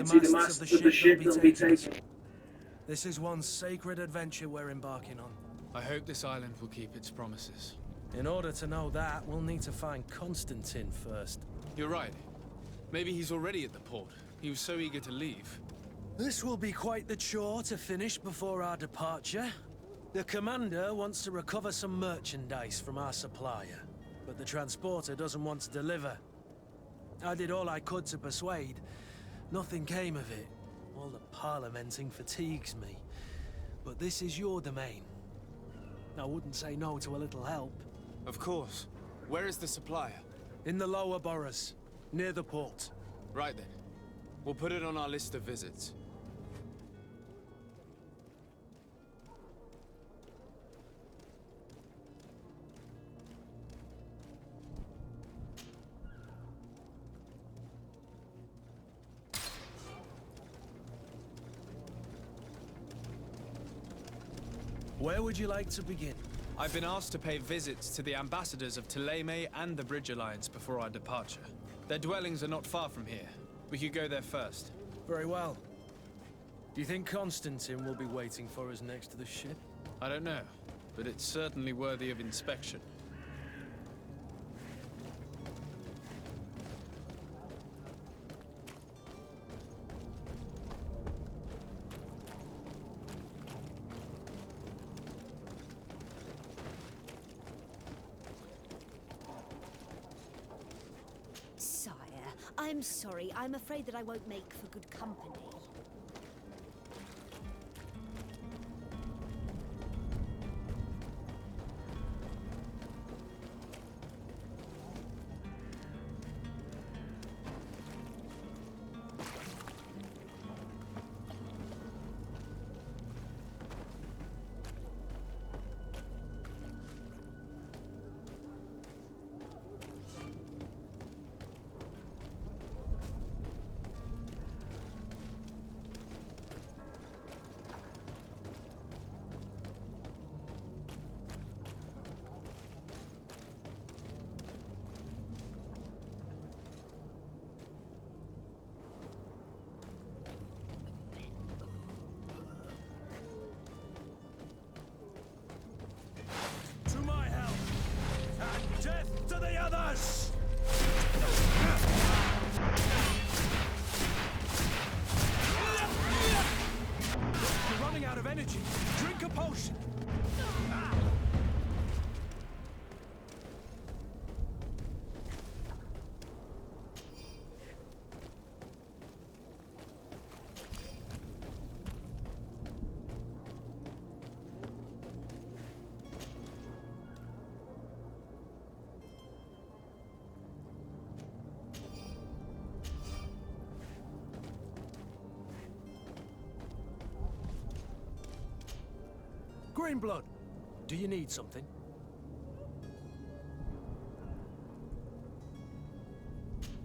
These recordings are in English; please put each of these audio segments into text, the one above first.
see the masts of the ship they'll be taking. This is one sacred adventure we're embarking on. I hope this island will keep its promises. In order to know that, we'll need to find Constantine first. You're right. Maybe he's already at the port. He was so eager to leave. This will be quite the chore to finish before our departure. The commander wants to recover some merchandise from our supplier, but the transporter doesn't want to deliver. I did all I could to persuade. Nothing came of it. All the parliamenting fatigues me. But this is your domain. I wouldn't say no to a little help. Of course. Where is the supplier? In the lower boroughs, near the port. Right then. We'll put it on our list of visits. Where would you like to begin? I've been asked to pay visits to the ambassadors of Ptolemy and the Bridge Alliance before our departure. Their dwellings are not far from here. We could go there first. Very well. Do you think Constantine will be waiting for us next to the ship? I don't know, but it's certainly worthy of inspection. I'm sorry. I'm afraid that I won't make for good company. Death to the others! You're running out of energy. Drink a potion. Greenblood, do you need something?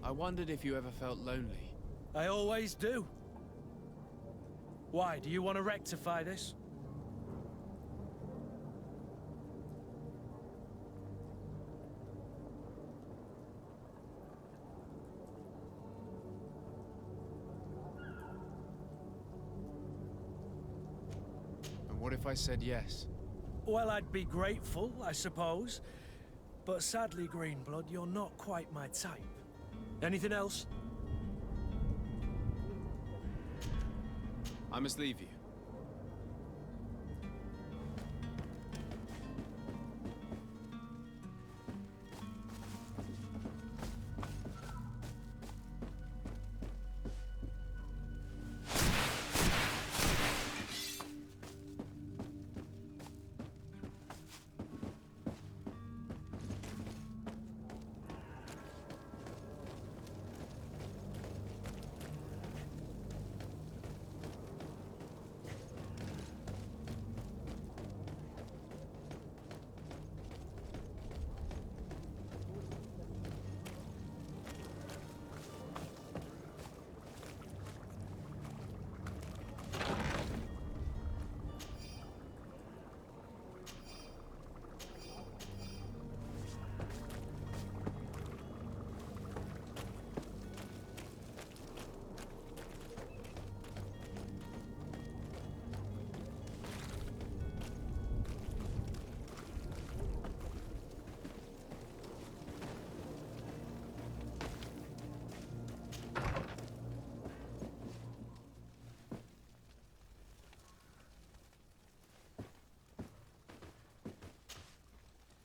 I wondered if you ever felt lonely. I always do. Why, do you want to rectify this? What if I said yes? Well, I'd be grateful, I suppose. But sadly, Greenblood, you're not quite my type. Anything else? I must leave you.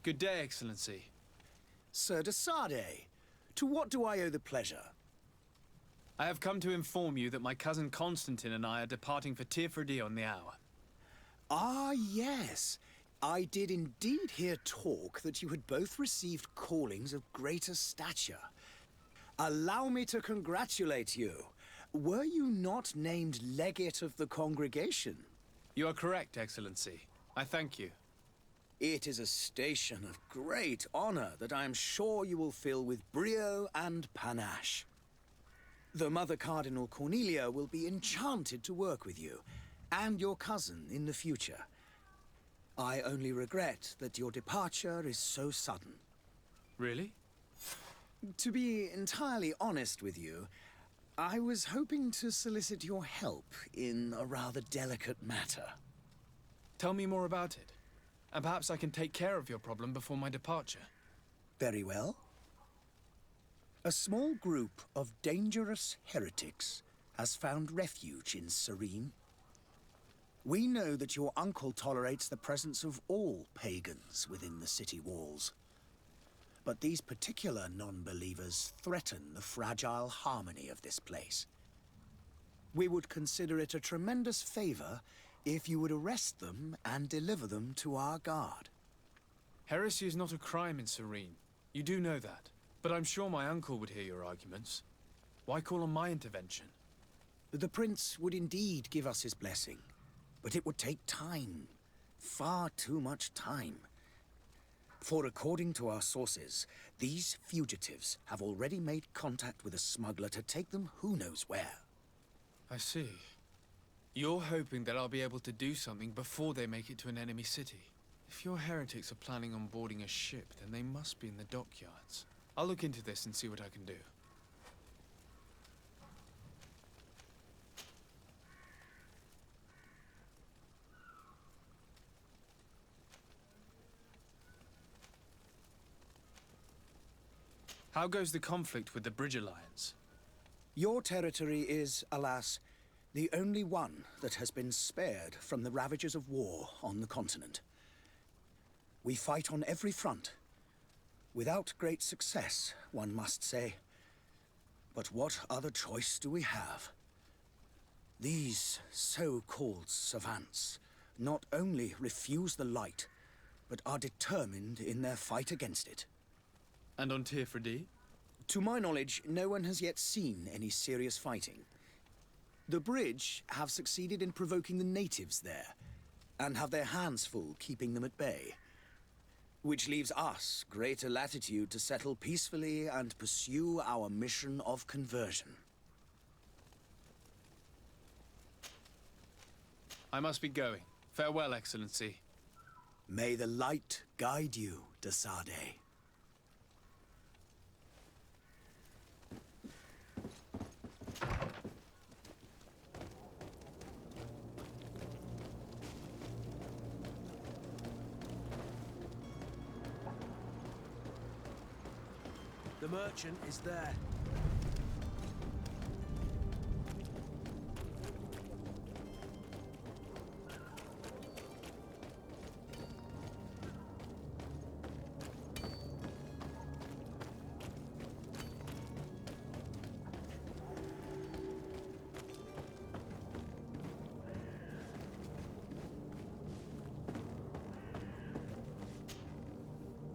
Good day, Excellency. Sir de Sardet, to what do I owe the pleasure? I have come to inform you that my cousin Constantine and I are departing for Tirfredi on the hour. Ah, yes. I did indeed hear talk that you had both received callings of greater stature. Allow me to congratulate you. Were you not named legate of the congregation? You are correct, Excellency. I thank you. It is a station of great honor that I am sure you will fill with brio and panache. The Mother Cardinal Cornelia will be enchanted to work with you, and your cousin in the future. I only regret that your departure is so sudden. Really? To be entirely honest with you, I was hoping to solicit your help in a rather delicate matter. Tell me more about it, and perhaps I can take care of your problem before my departure. Very well. A small group of dangerous heretics has found refuge in Serene. We know that your uncle tolerates the presence of all pagans within the city walls. But these particular non-believers threaten the fragile harmony of this place. We would consider it a tremendous favor if you would arrest them and deliver them to our guard. Heresy is not a crime in Serene. You do know that. But I'm sure my uncle would hear your arguments. Why call on my intervention? The prince would indeed give us his blessing, but it would take time. Far too much time. For according to our sources, these fugitives have already made contact with a smuggler to take them who knows where. I see. You're hoping that I'll be able to do something before they make it to an enemy city. If your heretics are planning on boarding a ship, then they must be in the dockyards. I'll look into this and see what I can do. How goes the conflict with the Bridge Alliance? Your territory is, alas, the only one that has been spared from the ravages of war on the continent. We fight on every front. Without great success, one must say. But what other choice do we have? These so-called savants not only refuse the light, but are determined in their fight against it. And on Tirfredi? To my knowledge, no one has yet seen any serious fighting. The Bridge have succeeded in provoking the natives there, and have their hands full keeping them at bay. Which leaves us greater latitude to settle peacefully and pursue our mission of conversion. I must be going. Farewell, Excellency. May the light guide you, de Sardet. The merchant is there.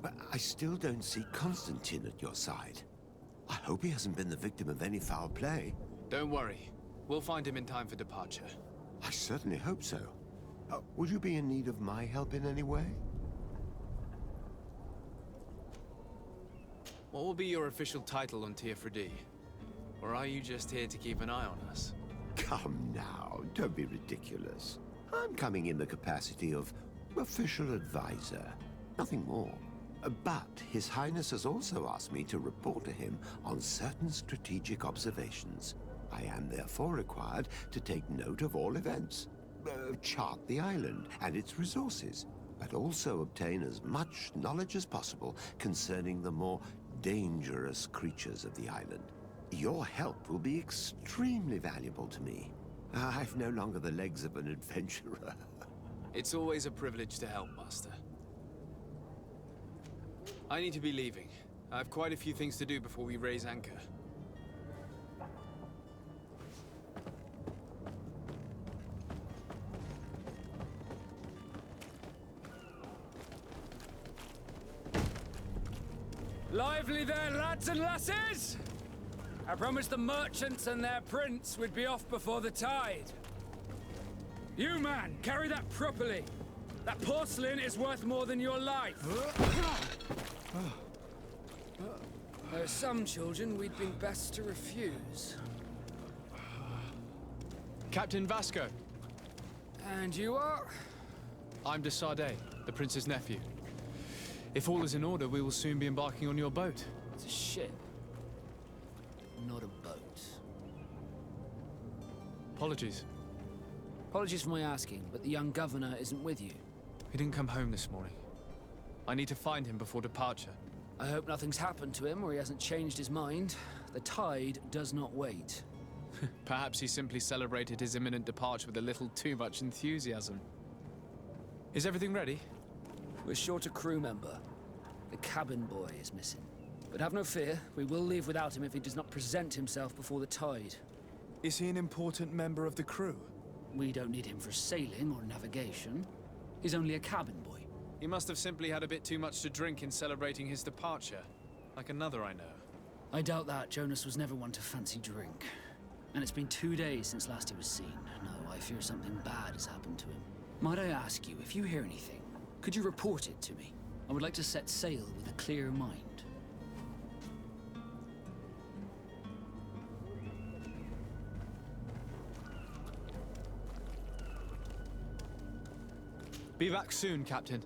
But I still don't see Constantine at your side. I hope he hasn't been the victim of any foul play. Don't worry. We'll find him in time for departure. I certainly hope so. Would you be in need of my help in any way? What will be your official title on Tirfredi? Or are you just here to keep an eye on us? Come now, don't be ridiculous. I'm coming in the capacity of official advisor, nothing more. But His Highness has also asked me to report to him on certain strategic observations. I am therefore required to take note of all events, chart the island and its resources, but also obtain as much knowledge as possible concerning the more dangerous creatures of the island. Your help will be extremely valuable to me. I've no longer the legs of an adventurer. It's always a privilege to help, Master. I need to be leaving. I have quite a few things to do before we raise anchor. Lively there, lads and lasses! I promised the merchants and their prince we'd be off before the tide. You, man, carry that properly. That porcelain is worth more than your life. There are some children we'd been best to refuse. Captain Vasco. And you are? I'm de Sardet, the prince's nephew. If all is in order, we will soon be embarking on your boat. It's a ship, not a boat. Apologies. Apologies for my asking, but the young governor isn't with you. He didn't come home this morning. I need to find him before departure. I hope nothing's happened to him or he hasn't changed his mind. The tide does not wait. Perhaps he simply celebrated his imminent departure with a little too much enthusiasm. Is everything ready? We're short a crew member. The cabin boy is missing. But have no fear, we will leave without him if he does not present himself before the tide. Is he an important member of the crew? We don't need him for sailing or navigation. He's only a cabin boy. He must have simply had a bit too much to drink in celebrating his departure. Like another I know. I doubt that. Jonas was never one to fancy drink. And it's been 2 days since last he was seen. No, I fear something bad has happened to him. Might I ask you, if you hear anything, could you report it to me? I would like to set sail with a clear mind. Be back soon, Captain.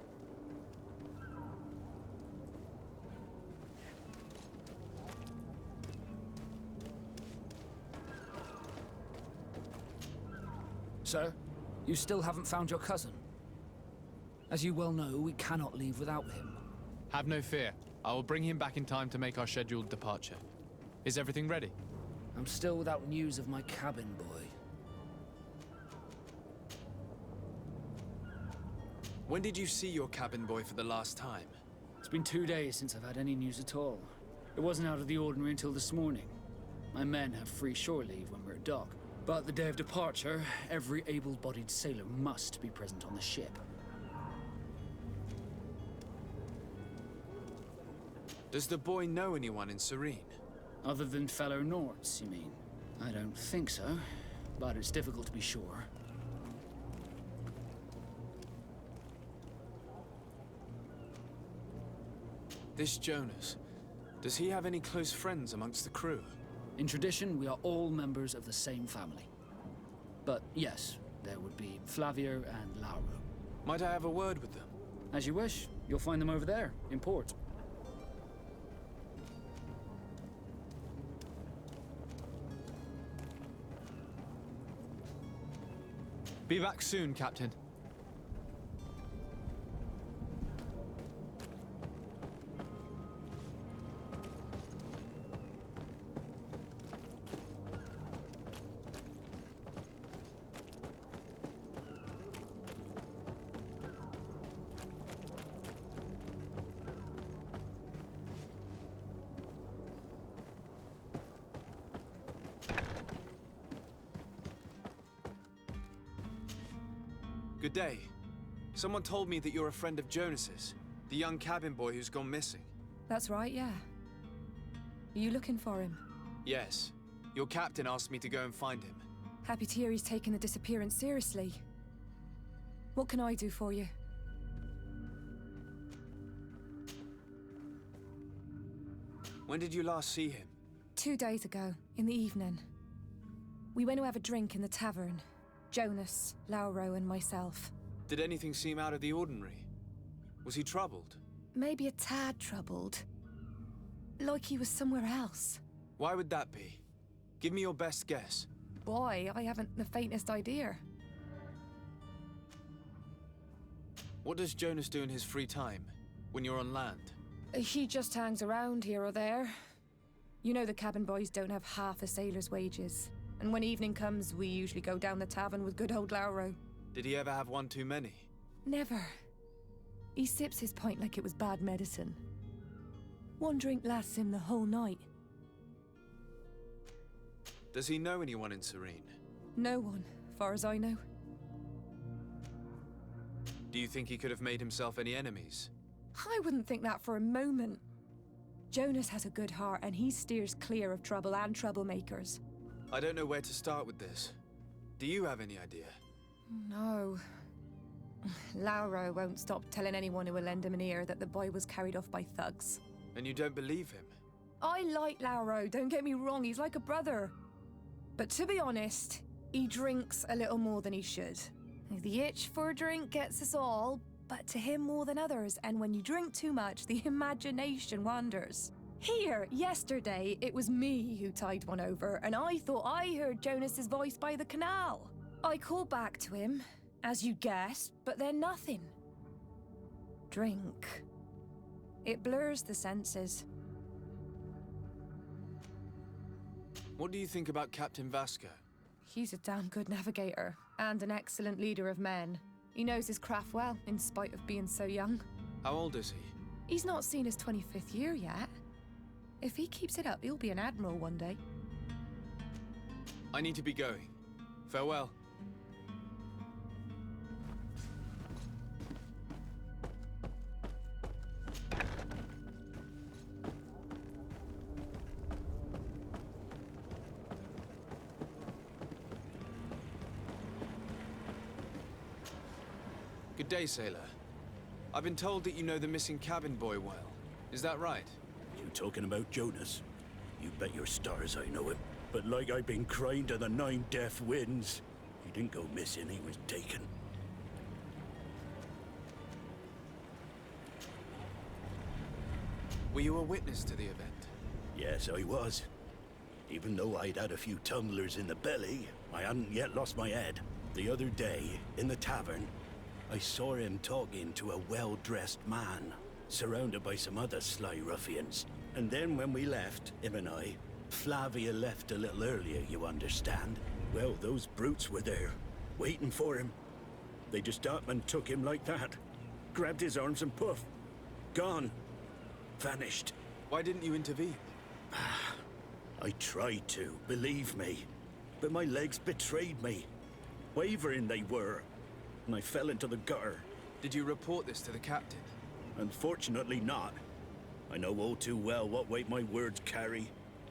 Sir, you still haven't found your cousin. As you well know, we cannot leave without him. Have no fear. I will bring him back in time to make our scheduled departure. Is everything ready? I'm still without news of my cabin boy. When did you see your cabin boy for the last time? It's been 2 days since I've had any news at all. It wasn't out of the ordinary until this morning. My men have free shore leave when we're at dock. But the day of departure, every able-bodied sailor must be present on the ship. Does the boy know anyone in Serene? Other than fellow Nords, you mean? I don't think so, but it's difficult to be sure. This Jonas, does he have any close friends amongst the crew? In tradition, we are all members of the same family. But yes, there would be Flavio and Lauro. Might I have a word with them? As you wish. You'll find them over there, in port. Be back soon, Captain. Good day. Someone told me that you're a friend of Jonas's, the young cabin boy who's gone missing. That's right, yeah. Are you looking for him? Yes. Your captain asked me to go and find him. Happy to hear he's taken the disappearance seriously. What can I do for you? When did you last see him? 2 days ago, in the evening. We went to have a drink in the tavern. Jonas, Lauro, and myself. Did anything seem out of the ordinary? Was he troubled? Maybe a tad troubled. Like he was somewhere else. Why would that be? Give me your best guess. Boy, I haven't the faintest idea. What does Jonas do in his free time, when you're on land? He just hangs around here or there. You know the cabin boys don't have half a sailor's wages. And when evening comes, we usually go down the tavern with good old Lauro. Did he ever have one too many? Never. He sips his pint like it was bad medicine. One drink lasts him the whole night. Does he know anyone in Serene? No one, far as I know. Do you think he could have made himself any enemies? I wouldn't think that for a moment. Jonas has a good heart and he steers clear of trouble and troublemakers. I don't know where to start with this. Do you have any idea? No. Lauro won't stop telling anyone who will lend him an ear that the boy was carried off by thugs. And you don't believe him? I like Lauro, don't get me wrong, he's like a brother. But to be honest, he drinks a little more than he should. The itch for a drink gets us all, but to him more than others, and when you drink too much, the imagination wanders. Here, yesterday, it was me who tied one over, and I thought I heard Jonas's voice by the canal. I called back to him, as you guessed, but then nothing. Drink. It blurs the senses. What do you think about Captain Vasco? He's a damn good navigator, and an excellent leader of men. He knows his craft well, in spite of being so young. How old is he? He's not seen his 25th year yet. If he keeps it up, he'll be an admiral one day. I need to be going. Farewell. Good day, sailor. I've been told that you know the missing cabin boy well. Is that right? You talking about Jonas? You bet your stars I know him. But like I've been crying to the 9 deaf winds, he didn't go missing, he was taken. Were you a witness to the event? Yes, I was. Even though I'd had a few tumblers in the belly, I hadn't yet lost my head. The other day, in the tavern, I saw him talking to a well-dressed man, surrounded by some other sly ruffians. And then when we left, him and I, Flavia left a little earlier, you understand? Well, those brutes were there, waiting for him. They just up and took him like that. Grabbed his arms and poof. Gone. Vanished. Why didn't you intervene? I tried to, believe me. But my legs betrayed me. Wavering they were. And I fell into the gutter. Did you report this to the captain? Unfortunately not. I know all too well what weight my words carry.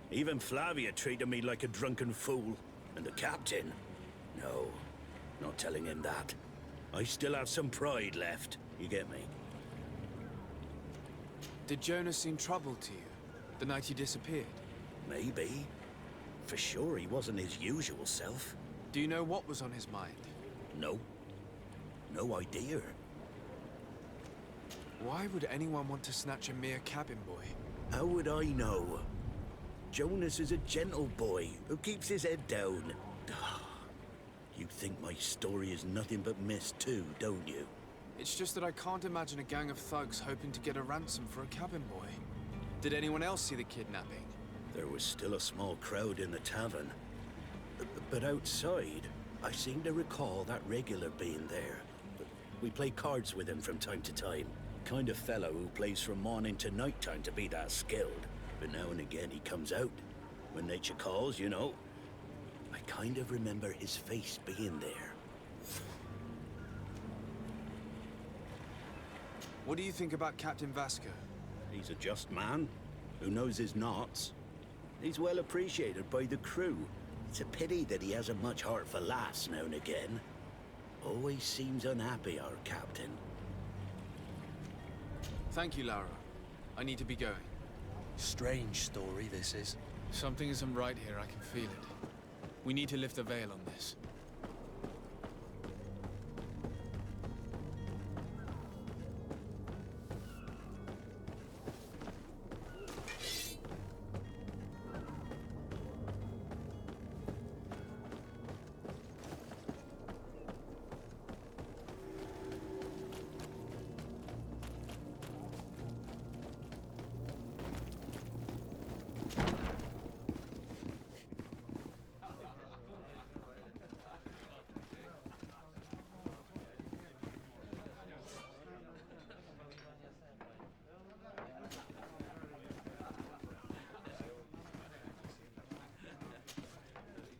Even Flavia treated me like a drunken fool. And the captain? No, not telling him that. I still have some pride left, you get me? Did Jonas seem troubled to you, the night he disappeared? Maybe. For sure he wasn't his usual self. Do you know what was on his mind? No. No idea. Why would anyone want to snatch a mere cabin boy? How would I know? Jonas is a gentle boy who keeps his head down. You think my story is nothing but mist too, don't you? It's just that I can't imagine a gang of thugs hoping to get a ransom for a cabin boy. Did anyone else see the kidnapping? There was still a small crowd in the tavern. But outside, I seem to recall that regular being there. We play cards with him from time to time. Kind of fellow who plays from morning to night time to be that skilled. But now and again he comes out. When nature calls, you know. I kind of remember his face being there. What do you think about Captain Vasco? He's a just man who knows his knots. He's well appreciated by the crew. It's a pity that he hasn't much heart for laughs now and again. Always seems unhappy, our captain. Thank you, Laura. I need to be going. Strange story, this is. Something isn't right here, I can feel it. We need to lift the veil on this.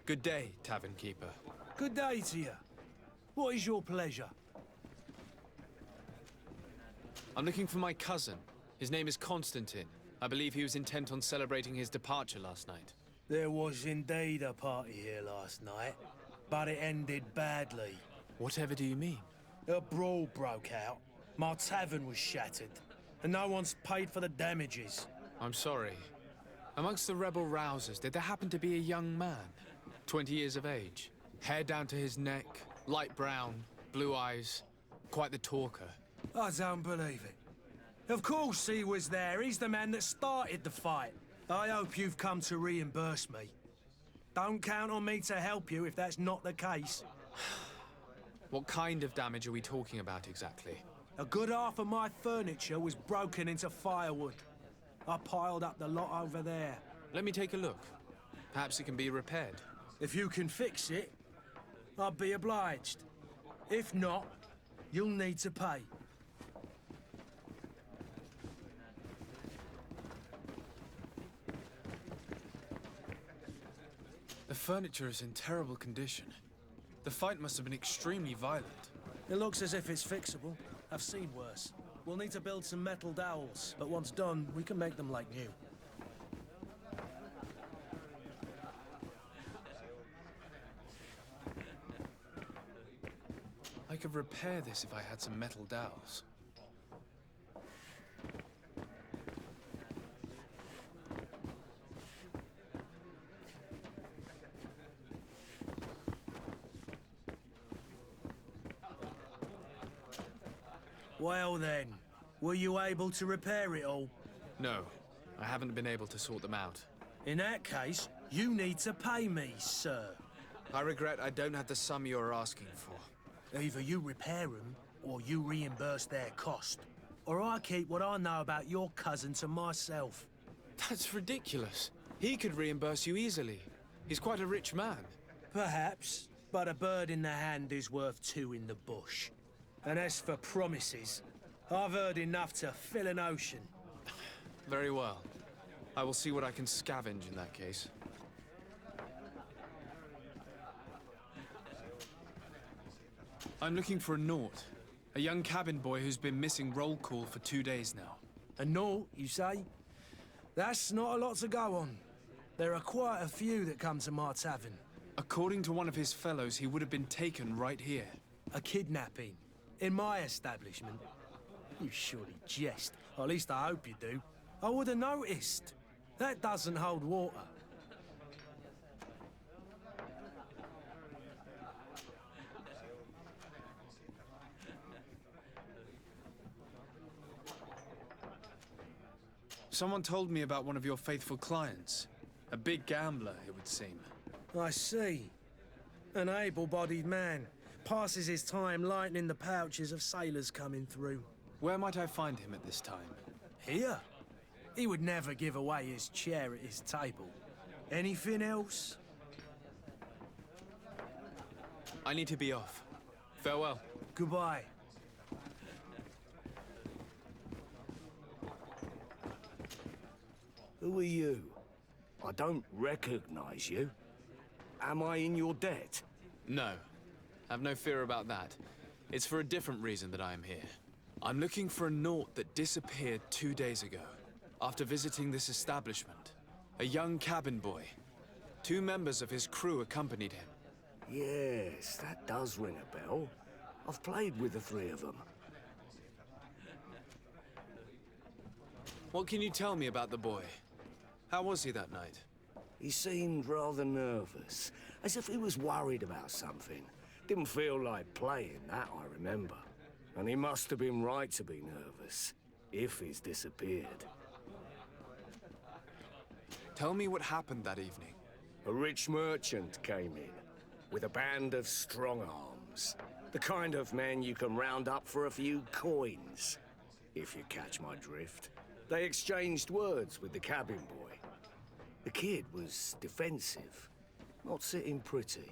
Good day, tavern keeper. Good day to you. What is your pleasure? I'm looking for my cousin. His name is Constantine. I believe he was intent on celebrating his departure last night. There was indeed a party here last night, but it ended badly. Whatever do you mean? A brawl broke out. My tavern was shattered, and no one's paid for the damages. I'm sorry. Amongst the rebel rousers, did there happen to be a young man? 20 years of age. Hair down to his neck, light brown, blue eyes. Quite the talker. I don't believe it. Of course he was there. He's the man that started the fight. I hope you've come to reimburse me. Don't count on me to help you if that's not the case. What kind of damage are we talking about exactly? A good half of my furniture was broken into firewood. I piled up the lot over there. Let me take a look. Perhaps it can be repaired. If you can fix it, I'd be obliged. If not, you'll need to pay. The furniture is in terrible condition. The fight must have been extremely violent. It looks as if it's fixable. I've seen worse. We'll need to build some metal dowels, but once done, we can make them like new. I could repair this if I had some metal dowels. Well then, were you able to repair it all? No, I haven't been able to sort them out. In that case, you need to pay me, sir. I regret I don't have the sum you're asking for. Either you repair them, or you reimburse their cost. Or I keep what I know about your cousin to myself. That's ridiculous. He could reimburse you easily. He's quite a rich man. Perhaps, but a bird in the hand is worth two in the bush. And as for promises, I've heard enough to fill an ocean. Very well. I will see what I can scavenge in that case. I'm looking for a Naut. A young cabin boy who's been missing roll call for 2 days now. A Naut, you say? That's not a lot to go on. There are quite a few that come to my tavern. According to one of his fellows, he would have been taken right here. A kidnapping? In my establishment? You surely jest. Or at least I hope you do. I would have noticed. That doesn't hold water. Someone told me about one of your faithful clients. A big gambler, it would seem. I see. An able-bodied man. Passes his time lightening the pouches of sailors coming through. Where might I find him at this time? Here? He would never give away his chair at his table. Anything else? I need to be off. Farewell. Goodbye. Who are you? I don't recognize you. Am I in your debt? No. Have no fear about that. It's for a different reason that I am here. I'm looking for a Naut that disappeared 2 days ago, after visiting this establishment. A young cabin boy. 2 members of his crew accompanied him. Yes, that does ring a bell. I've played with the 3 of them. What can you tell me about the boy? How was he that night? He seemed rather nervous, as if he was worried about something. Didn't feel like playing, that I remember. And he must have been right to be nervous, if he's disappeared. Tell me what happened that evening. A rich merchant came in, with a band of strong-arms. The kind of men you can round up for a few coins, if you catch my drift. They exchanged words with the cabin boy. The kid was defensive, not sitting pretty.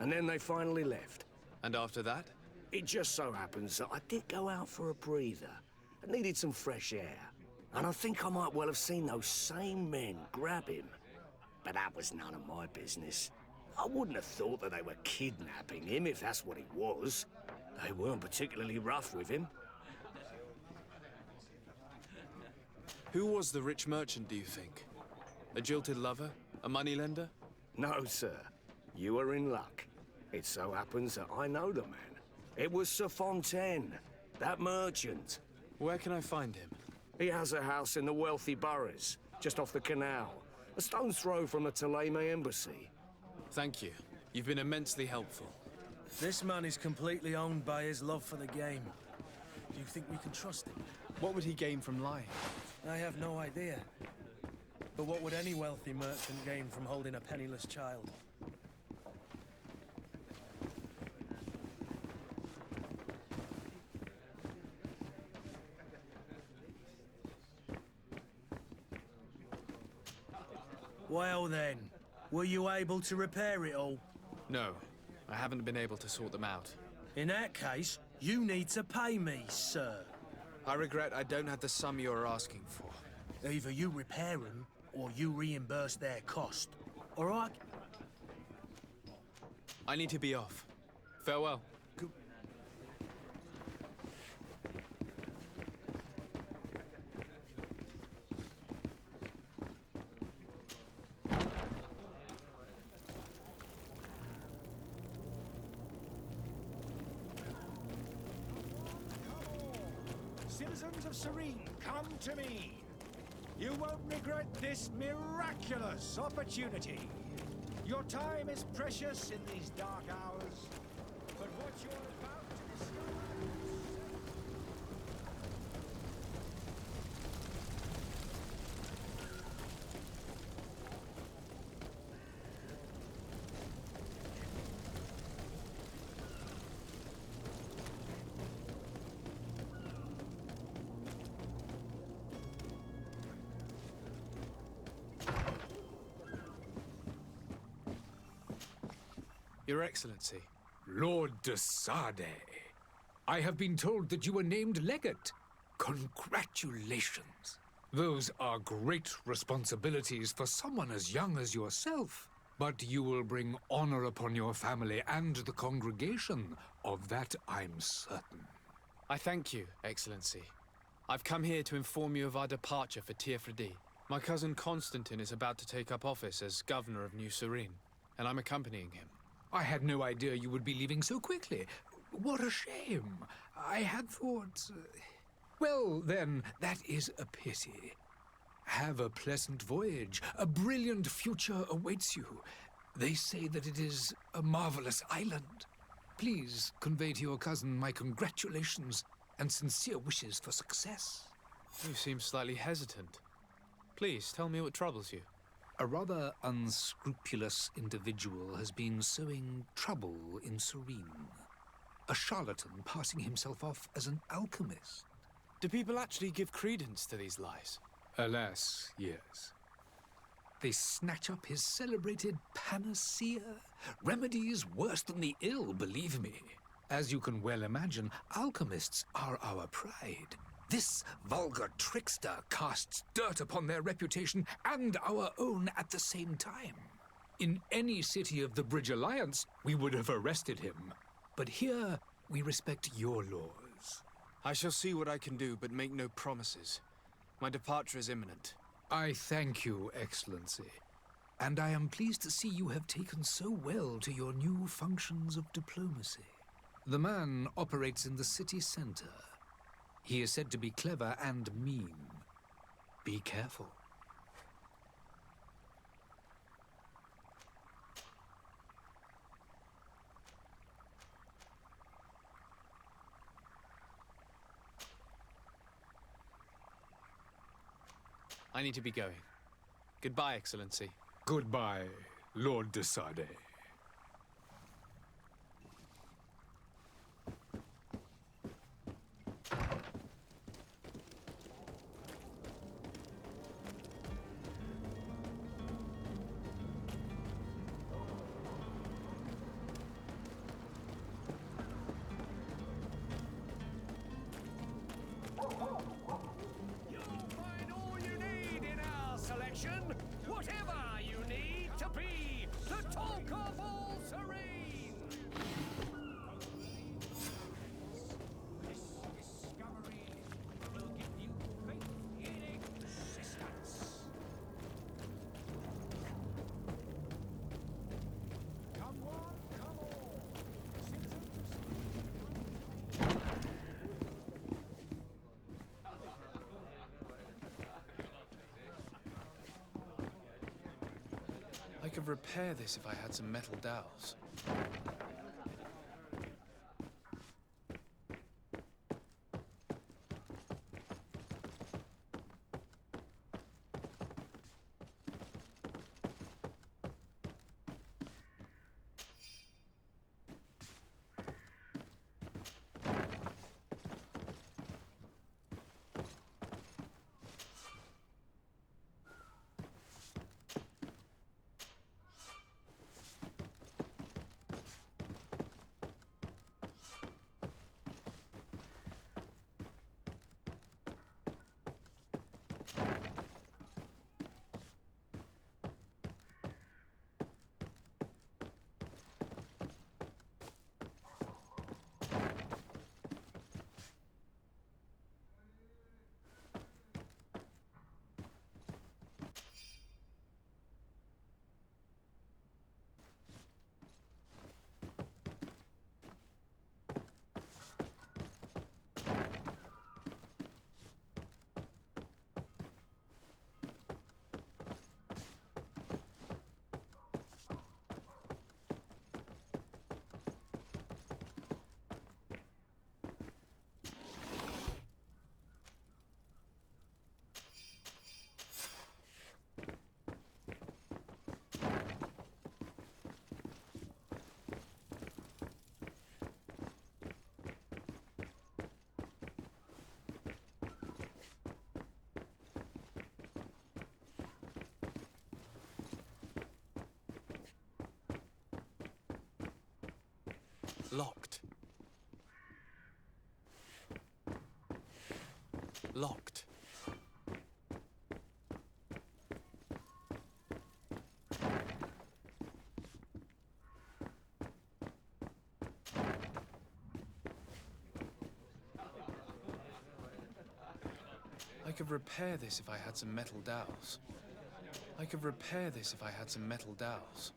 And then they finally left. And after that? It just so happens that I did go out for a breather. I needed some fresh air. And I think I might well have seen those same men grab him. But that was none of my business. I wouldn't have thought that they were kidnapping him if that's what it was. They weren't particularly rough with him. Who was the rich merchant, do you think? A jilted lover? A moneylender? No, sir. You are in luck. It so happens that I know the man. It was Sir Fontaine, that merchant. Where can I find him? He has a house in the wealthy boroughs, just off the canal. A stone's throw from the Thélème embassy. Thank you. You've been immensely helpful. This man is completely owned by his love for the game. Do you think we can trust him? What would he gain from lying? I have no idea. But what would any wealthy merchant gain from holding a penniless child? Well then, were you able to repair it all? No, I haven't been able to sort them out. In that case, you need to pay me, sir. I regret I don't have the sum you're asking for. Either you repair them, or you reimburse their cost. All right? I need to be off. Farewell. Citizens of Serene, come to me. You won't regret this miraculous opportunity. Your time is precious in these dark hours, but what you're about to discover... Your Excellency. Lord de Sade, I have been told that you were named legate. Congratulations. Those are great responsibilities for someone as young as yourself. But you will bring honor upon your family and the congregation. Of that I'm certain. I thank you, Excellency. I've come here to inform you of our departure for Tiefredi. My cousin Constantine is about to take up office as governor of New Serene, and I'm accompanying him. I had no idea you would be leaving so quickly. What a shame. I had thought... Well, then, that is a pity. Have a pleasant voyage. A brilliant future awaits you. They say that it is a marvelous island. Please convey to your cousin my congratulations and sincere wishes for success. You seem slightly hesitant. Please, tell me what troubles you. A rather unscrupulous individual has been sowing trouble in Serene. A charlatan passing himself off as an alchemist. Do people actually give credence to these lies? Alas, yes. They snatch up his celebrated panacea. Remedies worse than the ill, believe me. As you can well imagine, alchemists are our pride. This vulgar trickster casts dirt upon their reputation and our own at the same time. In any city of the Bridge Alliance, we would have arrested him. But here, we respect your laws. I shall see what I can do, but make no promises. My departure is imminent. I thank you, Excellency. And I am pleased to see you have taken so well to your new functions of diplomacy. The man operates in the city center. He is said to be clever and mean. Be careful. I need to be going. Goodbye, Excellency. Goodbye, Lord de Sade. Whatever you need to be the talk of could repair this if I had some metal dowels. Locked. Locked. I could repair this if I had some metal dowels. I could repair this if I had some metal dowels.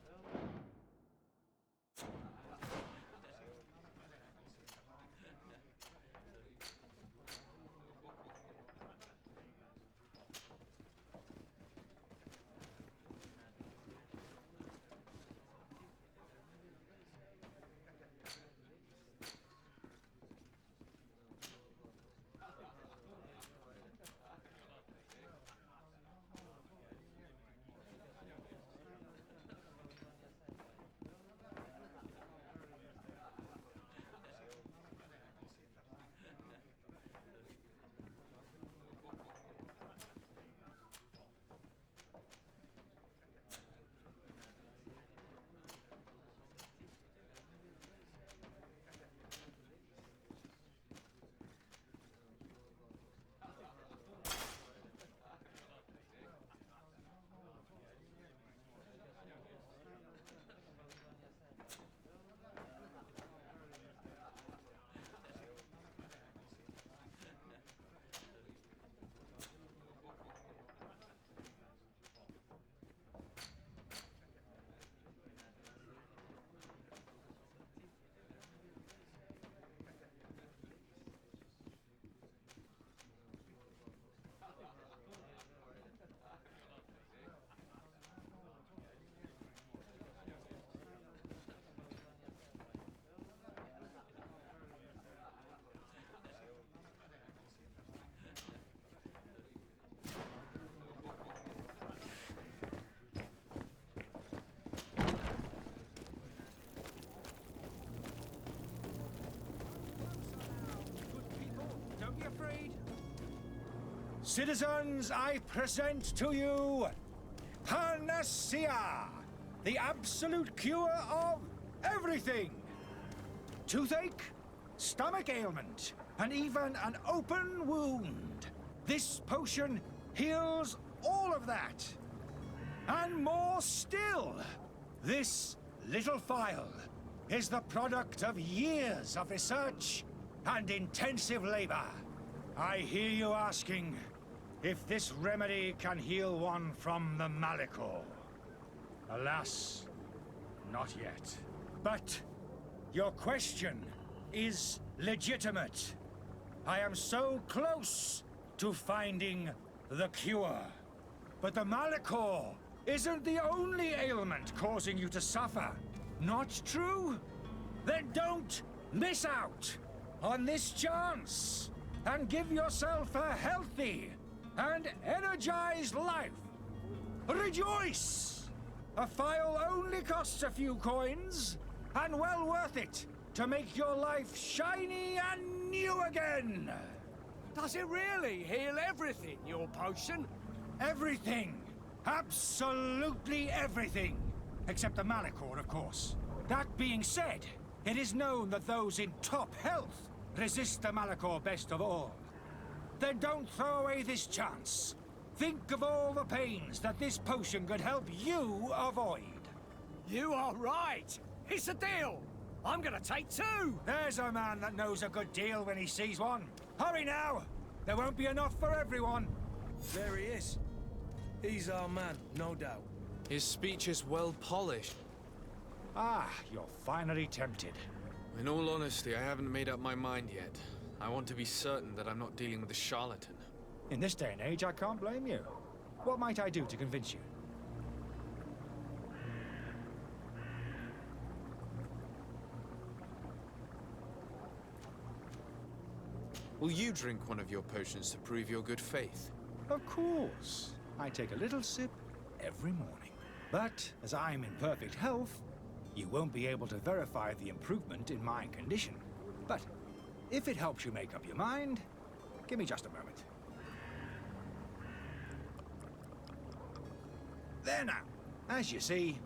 Citizens, I present to you Panacea, the absolute cure of everything. Toothache, stomach ailment, and even an open wound. This potion heals all of that. And more still. This little phial is the product of years of research and intensive labor. I hear you asking if this remedy can heal one from the Malachor. Alas, not yet. But your question is legitimate. I am so close to finding the cure. But the Malachor isn't the only ailment causing you to suffer. Not true? Then don't miss out on this chance and give yourself a healthy and energized life. Rejoice! A file only costs a few coins, and well worth it to make your life shiny and new again. Does it really heal everything, your potion? Everything. Absolutely everything. Except the Malachor, of course. That being said, it is known that those in top health resist the Malachor best of all. Then don't throw away this chance. Think of all the pains that this potion could help you avoid. You are right. It's a deal. I'm gonna take 2. There's a man that knows a good deal when he sees one. Hurry now. There won't be enough for everyone. There he is. He's our man, no doubt. His speech is well polished. Ah, you're finally tempted. In all honesty, I haven't made up my mind yet. I want to be certain that I'm not dealing with a charlatan. In this day and age, I can't blame you. What might I do to convince you? Will you drink one of your potions to prove your good faith? Of course. I take a little sip every morning. But as I'm in perfect health, you won't be able to verify the improvement in my condition. But if it helps you make up your mind, give me just a moment. There now. As you see,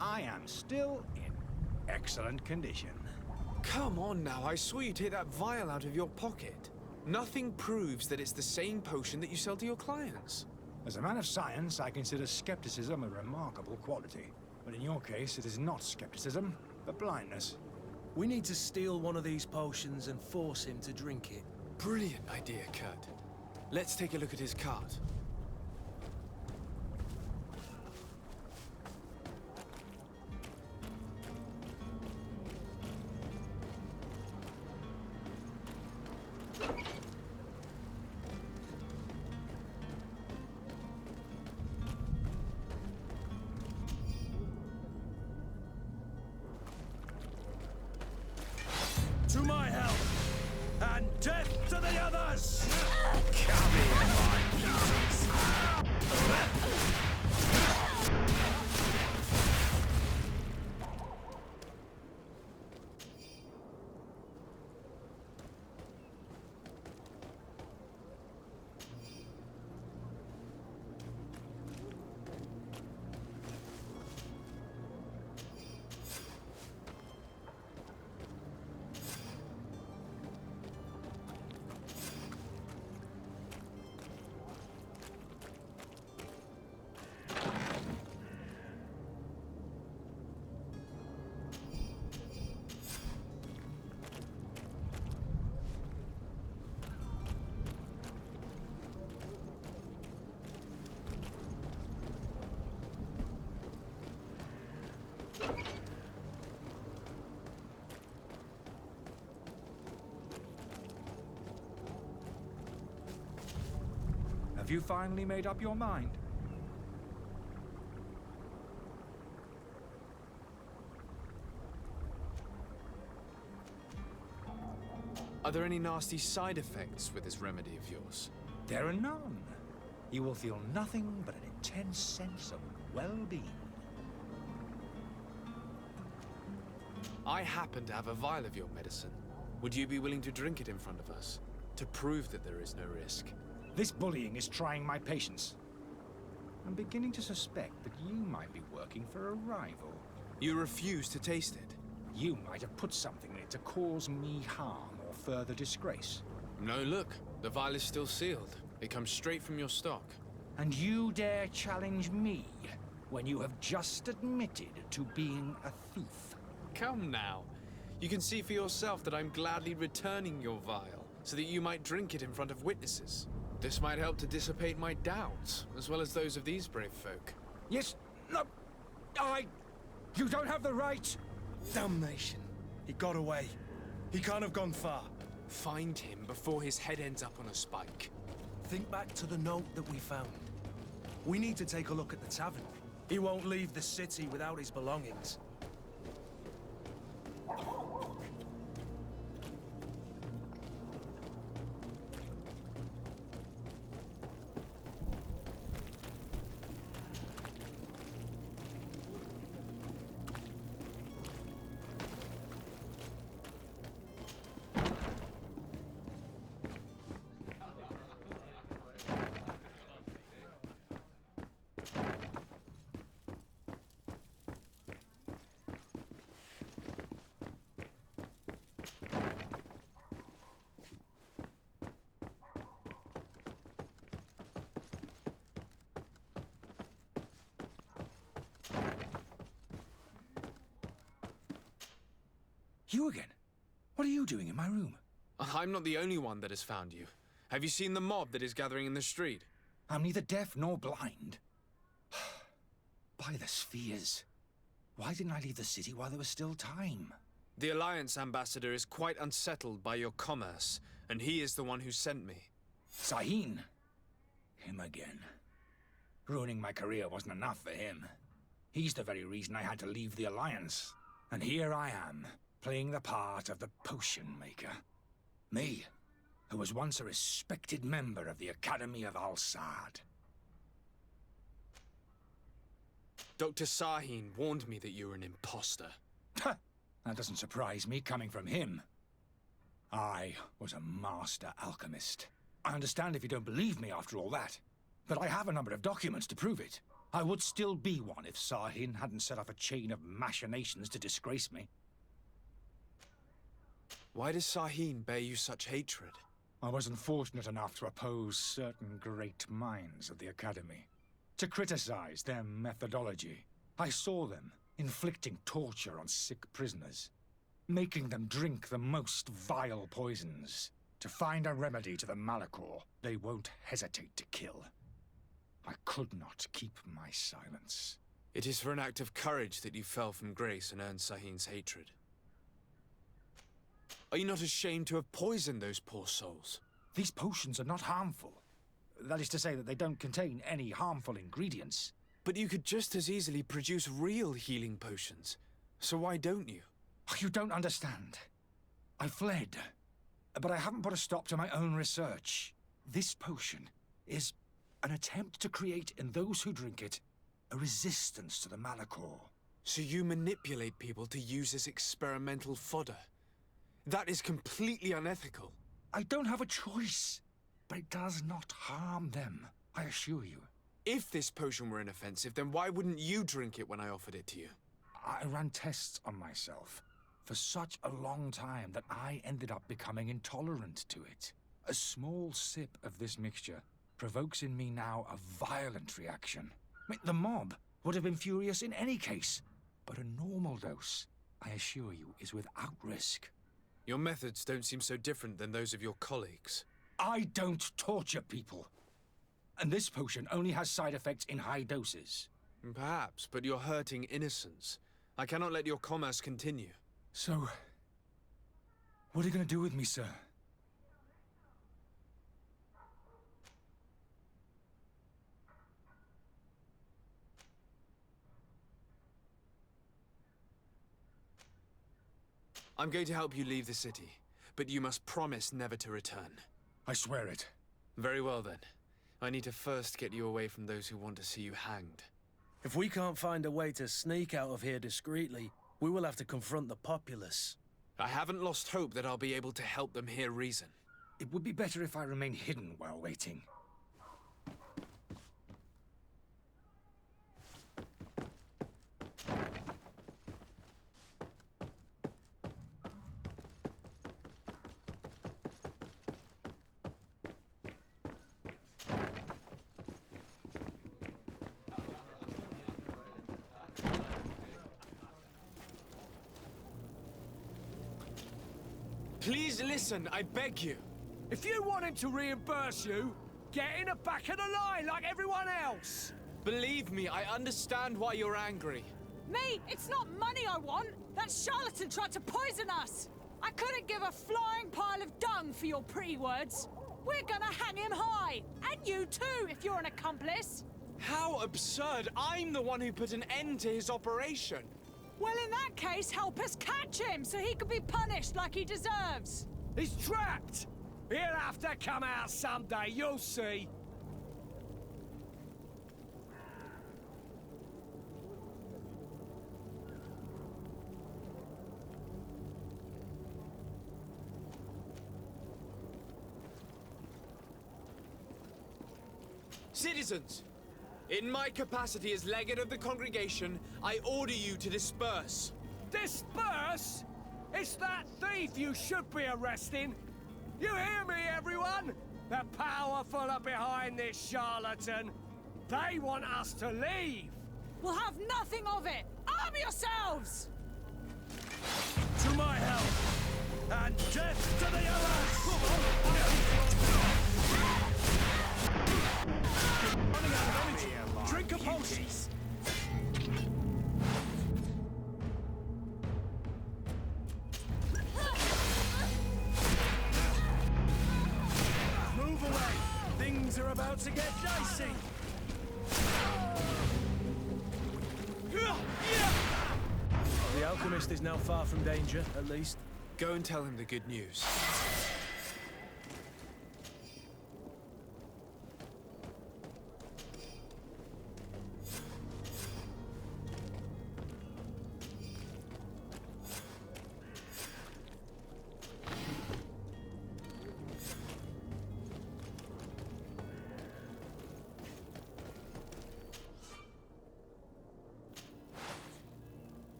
I am still in excellent condition. Come on now, I saw you take that vial out of your pocket. Nothing proves that it's the same potion that you sell to your clients. As a man of science, I consider skepticism a remarkable quality. But in your case, it is not skepticism, but blindness. We need to steal one of these potions and force him to drink it. Brilliant idea, Kurt. Let's take a look at his cart. To my help! And death to the others! Come here, my beauties. Have you finally made up your mind? Are there any nasty side effects with this remedy of yours? There are none. You will feel nothing but an intense sense of well-being. I happen to have a vial of your medicine. Would you be willing to drink it in front of us? To prove that there is no risk? This bullying is trying my patience. I'm beginning to suspect that you might be working for a rival. You refuse to taste it? You might have put something in it to cause me harm or further disgrace. No, look. The vial is still sealed. It comes straight from your stock. And you dare challenge me when you have just admitted to being a thief? Come now. You can see for yourself that I'm gladly returning your vial, so that you might drink it in front of witnesses. This might help to dissipate my doubts, as well as those of these brave folk. Yes, no, you don't have the right. Damnation. He got away. He can't have gone far. Find him before his head ends up on a spike. Think back to the note that we found. We need to take a look at the tavern. He won't leave the city without his belongings. You again? What are you doing in my room? I'm not the only one that has found you. Have you seen the mob that is gathering in the street? I'm neither deaf nor blind. By the spheres. Why didn't I leave the city while there was still time? The Alliance ambassador is quite unsettled by your commerce, and he is the one who sent me. Sahin. Him again. Ruining my career wasn't enough for him. He's the very reason I had to leave the Alliance. And here I am, playing the part of the potion maker. Me, who was once a respected member of the Academy of Al-Sad. Dr. Sahin warned me that you were an imposter. That doesn't surprise me, coming from him. I was a master alchemist. I understand if you don't believe me after all that, but I have a number of documents to prove it. I would still be one if Sahin hadn't set off a chain of machinations to disgrace me. Why does Sahin bear you such hatred? I wasn't fortunate enough to oppose certain great minds of the Academy. To criticize their methodology. I saw them inflicting torture on sick prisoners. Making them drink the most vile poisons. To find a remedy to the Malachor they won't hesitate to kill. I could not keep my silence. It is for an act of courage that you fell from grace and earned Sahin's hatred. Are you not ashamed to have poisoned those poor souls? These potions are not harmful. That is to say that they don't contain any harmful ingredients. But you could just as easily produce real healing potions. So why don't you? You don't understand. I fled. But I haven't put a stop to my own research. This potion is an attempt to create in those who drink it a resistance to the Malachor. So you manipulate people to use as experimental fodder? That is completely unethical. I don't have a choice, but it does not harm them, I assure you. If this potion were inoffensive, then why wouldn't you drink it when I offered it to you? I ran tests on myself for such a long time that I ended up becoming intolerant to it. A small sip of this mixture provokes in me now a violent reaction. The mob would have been furious in any case, but a normal dose, I assure you, is without risk. Your methods don't seem so different than those of your colleagues. I don't torture people. And this potion only has side effects in high doses. Perhaps, but you're hurting innocents. I cannot let your commerce continue. So, what are you going to do with me, sir? I'm going to help you leave the city, but you must promise never to return. I swear it. Very well then. I need to first get you away from those who want to see you hanged. If we can't find a way to sneak out of here discreetly, we will have to confront the populace. I haven't lost hope that I'll be able to help them hear reason. It would be better if I remain hidden while waiting. Please listen, I beg you. If you want him to reimburse you, get in the back of the line like everyone else. Believe me, I understand why you're angry. Me, it's not money I want. That charlatan tried to poison us. I couldn't give a flying pile of dung for your pretty words. We're gonna hang him high. And you too, if you're an accomplice. How absurd! I'm the one who put an end to his operation. Well, in that case, help us catch him so he can be punished like he deserves. He's trapped! He'll have to come out someday, you'll see. Citizens, in my capacity as legate of the congregation, I order you to disperse. Disperse? It's that thief you should be arresting. You hear me, everyone? The powerful are behind this charlatan. They want us to leave. We'll have nothing of it. Arm yourselves! To my help! And death to the Running out of energy. Drink a potion. Move away. Things are about to get dicey. The alchemist is now far from danger, at least. Go and tell him the good news.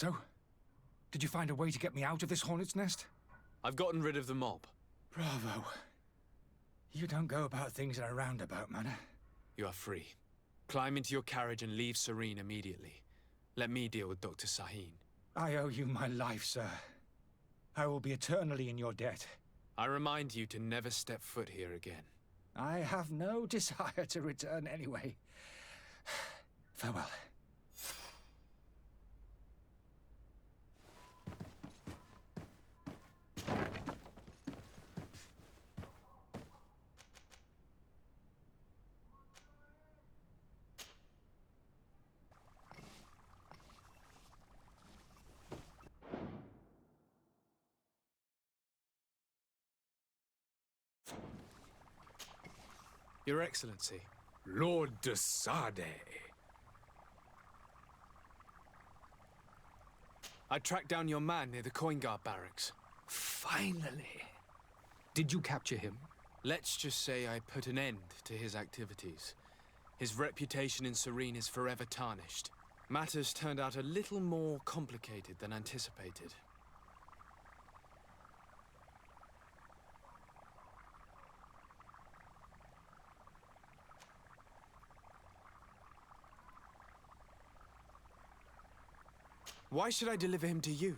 So, did you find a way to get me out of this hornet's nest? I've gotten rid of the mob. Bravo. You don't go about things in a roundabout manner. You are free. Climb into your carriage and leave Serene immediately. Let me deal with Dr. Sahin. I owe you my life, sir. I will be eternally in your debt. I remind you to never step foot here again. I have no desire to return anyway. Farewell. Your Excellency. Lord de Sade. I tracked down your man near the coin guard barracks. Finally. Did you capture him? Let's just say I put an end to his activities. His reputation in Serene is forever tarnished. Matters turned out a little more complicated than anticipated. Why should I deliver him to you?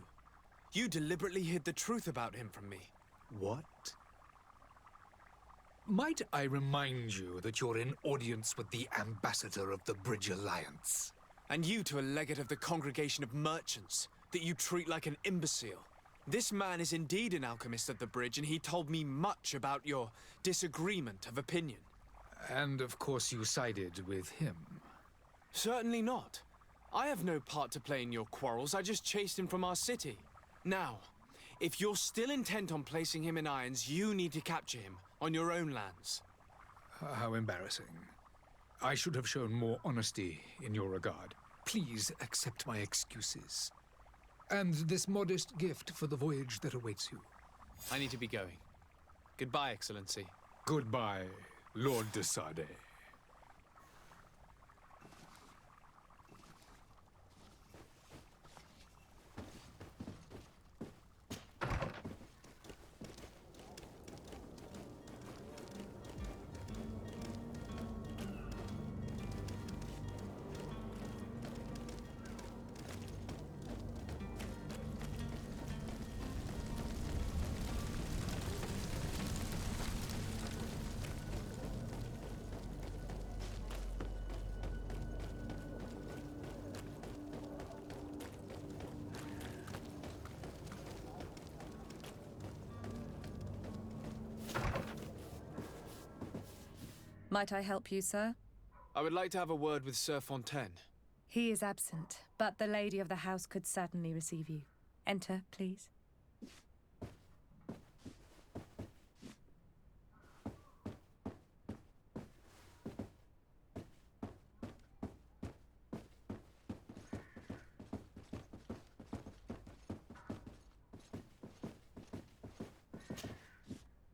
You deliberately hid the truth about him from me. What? Might I remind you that you're in audience with the ambassador of the Bridge Alliance? And you to a legate of the Congregation of Merchants, that you treat like an imbecile. This man is indeed an alchemist at the bridge, and he told me much about your disagreement of opinion. And of course you sided with him. Certainly not. I have no part to play in your quarrels. I just chased him from our city. Now, If you're still intent on placing him in irons, you need to capture him on your own lands. How embarrassing. I should have shown more honesty in your regard. Please accept my excuses. And this modest gift for the voyage that awaits you. I need to be going. Goodbye, Excellency. Goodbye, Lord de Sade. Might I help you, sir? I would like to have a word with Sir Fontaine. He is absent, but the lady of the house could certainly receive you. Enter, please.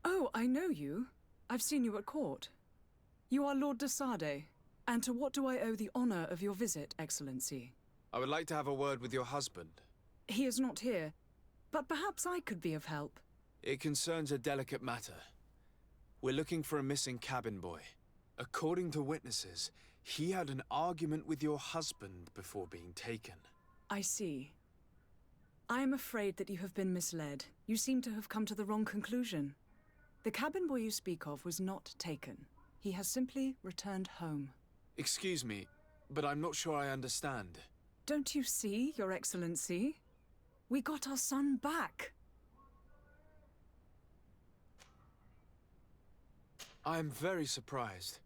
Oh, I know you. I've seen you at court. You are Lord de Sade. And to what do I owe the honor of your visit, Excellency? I would like to have a word with your husband. He is not here, but perhaps I could be of help. It concerns a delicate matter. We're looking for a missing cabin boy. According to witnesses, he had an argument with your husband before being taken. I see. I am afraid that you have been misled. You seem to have come to the wrong conclusion. The cabin boy you speak of was not taken. He has simply returned home. Excuse me, but I'm not sure I understand. Don't you see, Your Excellency? We got our son back. I am very surprised.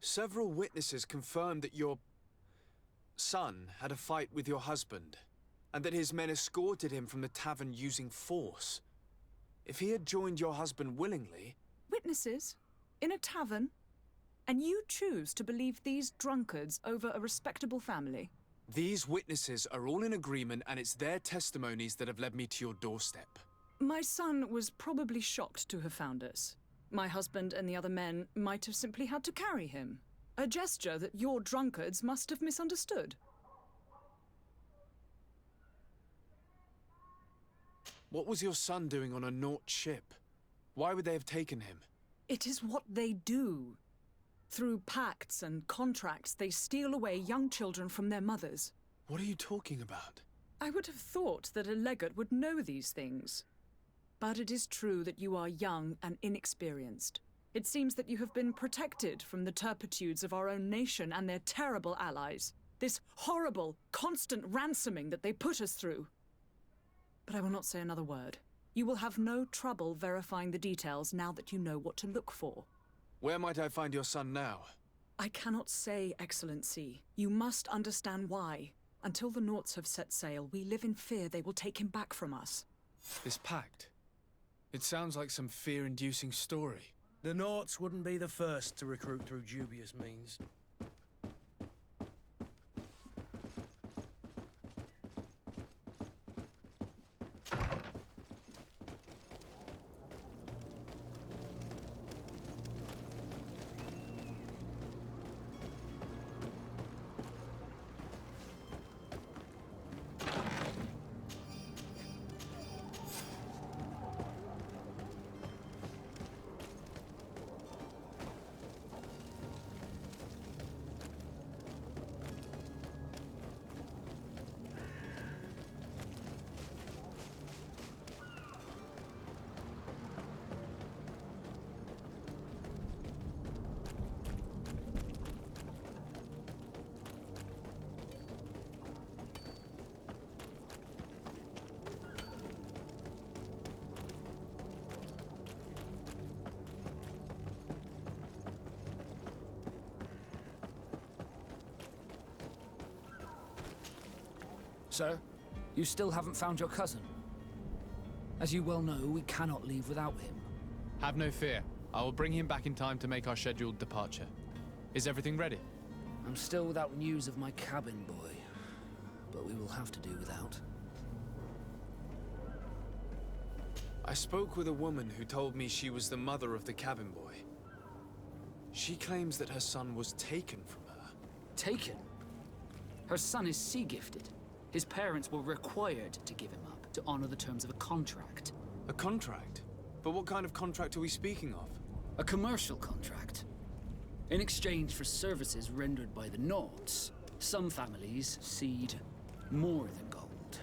Several witnesses confirmed that your son had a fight with your husband, and that his men escorted him from the tavern using force. If he had joined your husband willingly... Witnesses? In a tavern? And you choose to believe these drunkards over a respectable family? These witnesses are all in agreement, and it's their testimonies that have led me to your doorstep. My son was probably shocked to have found us. My husband and the other men might have simply had to carry him. A gesture that your drunkards must have misunderstood. What was your son doing on a Naut ship? Why would they have taken him? It is what they do. Through pacts and contracts, they steal away young children from their mothers. What are you talking about? I would have thought that a legate would know these things. But it is true that you are young and inexperienced. It seems that you have been protected from the turpitudes of our own nation and their terrible allies. This horrible, constant ransoming that they put us through. But I will not say another word. You will have no trouble verifying the details now that you know what to look for. Where might I find your son now? I cannot say, Excellency. You must understand why. Until the Nauts have set sail, we live in fear they will take him back from us. This pact? It sounds like some fear-inducing story. The Nauts wouldn't be the first to recruit through dubious means. Sir, you still haven't found your cousin? As you well know, we cannot leave without him. Have no fear. I will bring him back in time to make our scheduled departure. Is everything ready? I'm still without news of my cabin boy, but we will have to do without. I spoke with a woman who told me she was the mother of the cabin boy. She claims that her son was taken from her. Taken? Her son is sea-gifted. His parents were required to give him up to honor the terms of a contract. A contract? But what kind of contract are we speaking of? A commercial contract. In exchange for services rendered by the Nauts, some families cede more than gold.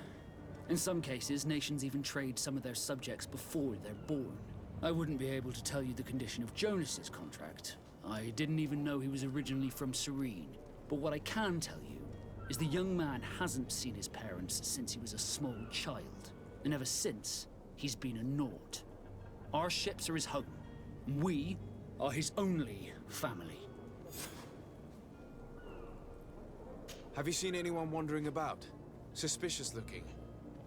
In some cases, nations even trade some of their subjects before they're born. I wouldn't be able to tell you the condition of Jonas's contract. I didn't even know he was originally from Serene. But what I can tell you is the young man hasn't seen his parents since he was a small child. And ever since, he's been a Naut. Our ships are his home. We are his only family. Have you seen anyone wandering about? Suspicious looking.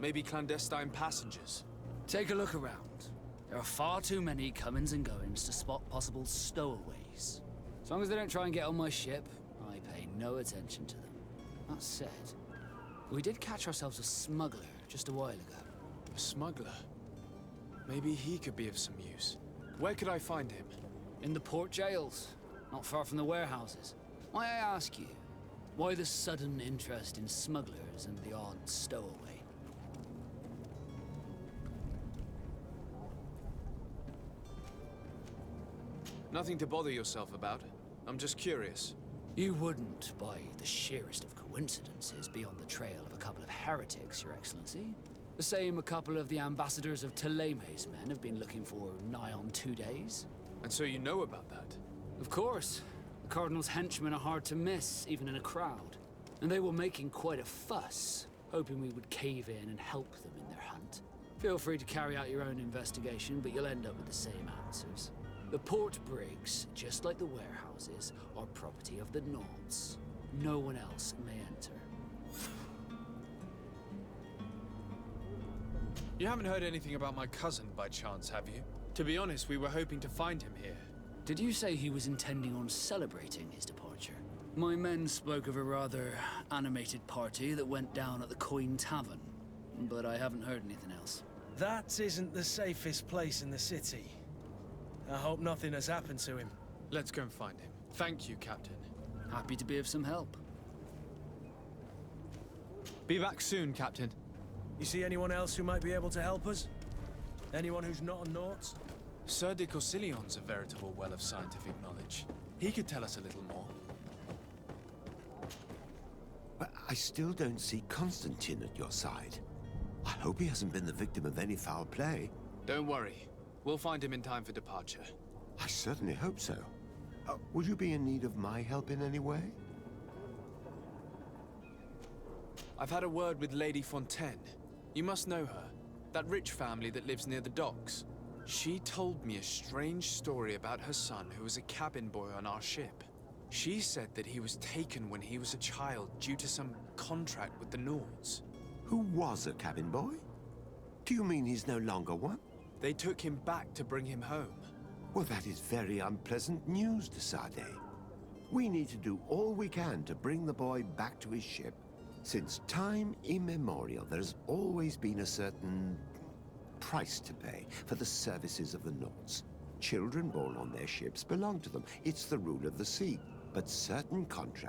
Maybe clandestine passengers? Take a look around. There are far too many comings and goings to spot possible stowaways. As long as they don't try and get on my ship, I pay no attention to them. That said, we did catch ourselves a smuggler just a while ago. A smuggler? Maybe he could be of some use. Where could I find him? In the port jails, not far from the warehouses. May I ask you, why the sudden interest in smugglers and the odd stowaway? Nothing to bother yourself about. I'm just curious. You wouldn't, by the sheerest of coincidences, be on the trail of a couple of heretics, Your Excellency. The same a couple of the ambassadors of Teleme's men have been looking for nigh on 2 days. And so you know about that? Of course. The Cardinal's henchmen are hard to miss, even in a crowd. And they were making quite a fuss, hoping we would cave in and help them in their hunt. Feel free to carry out your own investigation, but you'll end up with the same answers. The port brigs, just like the warehouses, are property of the Nauts. No one else may enter. You haven't heard anything about my cousin by chance, have you? To be honest, we were hoping to find him here. Did you say he was intending on celebrating his departure? My men spoke of a rather animated party that went down at the Coin Tavern, but I haven't heard anything else. That isn't the safest place in the city. I hope nothing has happened to him. Let's go and find him. Thank you, Captain. Happy to be of some help. Be back soon, Captain. You see anyone else who might be able to help us? Anyone who's not a Naut? Sir de Corsillion's a veritable well of scientific knowledge. He could tell us a little more. But I still don't see Constantine at your side. I hope he hasn't been the victim of any foul play. Don't worry. We'll find him in time for departure. I certainly hope so. Would you be in need of my help in any way? I've had a word with Lady Fontaine. You must know her. That rich family that lives near the docks. She told me a strange story about her son who was a cabin boy on our ship. She said that he was taken when he was a child due to some contract with the Nauts. Who was a cabin boy? Do you mean he's no longer one? They took him back to bring him home. Well, that is very unpleasant news, de Sade. We need to do all we can to bring the boy back to his ship. Since time immemorial, there's always been a certain price to pay for the services of the Nauts. Children born on their ships belong to them. It's the rule of the sea. But certain contracts